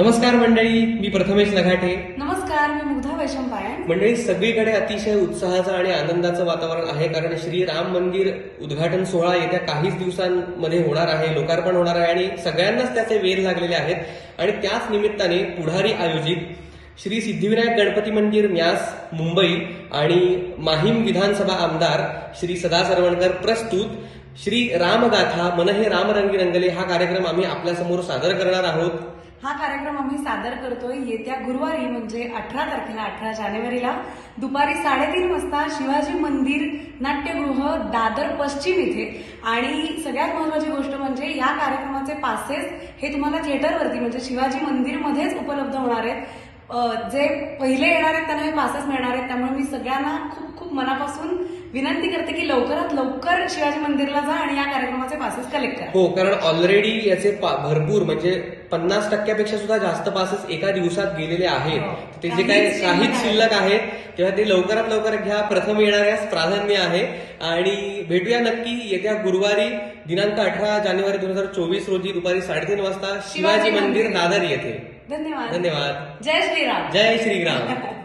नमस्कार मंडळी, मी प्रथमेश नघाटे. नमस्कार, मी मुग्धा वैशंपायन. मंडळी, सगळीकडे अतिशय उत्साहाचं आणि आनंदाचं वातावरण आहे, कारण श्री राम मंदिर उद्घाटन सोहळा येत्या काहीच दिवसांमध्ये होणार आहे, लोकार्पण होणार आहे आणि सगळ्यांनाच त्याचे वेध लागलेले आहेत. आणि त्याच निमित्ताने पुढारी आयोजित श्री सिद्धिविनायक गणपती मंदिर म्यास मुंबई आणि माहीम विधानसभा आमदार श्री सदा सरवणकर प्रस्तुत श्री रामगाथा मन हे रामरंगी रंगले हा कार्यक्रम आम्ही आपल्यासमोर सादर करणार आहोत. हा कार्यक्रम आम्ही सादर करतोय येत्या गुरुवारी म्हणजे 18 तारखेला 18 जानेवारीला दुपारी 3:30 वाजता शिवाजी मंदिर नाट्यगृह दादर पश्चिम इथे. आणि सगळ्यात महत्वाची गोष्ट म्हणजे या कार्यक्रमाचे पासेस हे तुम्हाला थिएटरवरती म्हणजे शिवाजी मंदिरमध्येच उपलब्ध होणार आहेत. जे पहिले येणार आहेत त्यांना हे पासेस मिळणार आहेत. त्यामुळे मी सगळ्यांना खूप खूप मनापासून विनंती करते की लवकरात लवकर शिवाजी मंदिरला जा आणि या कार्यक्रमाचे पासेस कलेक्ट करा. हो, कारण ऑलरेडी याचे भरपूर म्हणजे 50% सुद्धा जास्त पासेस एका दिवसात गेलेले आहेत. ते जे काही शिल्लक आहेत तेव्हा ते लवकरात लवकर घ्या. प्रथम येणाऱ्यास प्राधान्य आहे. आणि भेटूया नक्की येत्या गुरुवारी दिनांक 18 जानेवारी 2024 रोजी दुपारी 3:30 वाजता शिवाजी मंदिर दादर येथे. धन्यवाद. धन्यवाद. जय श्रीराम. जय श्रीराम.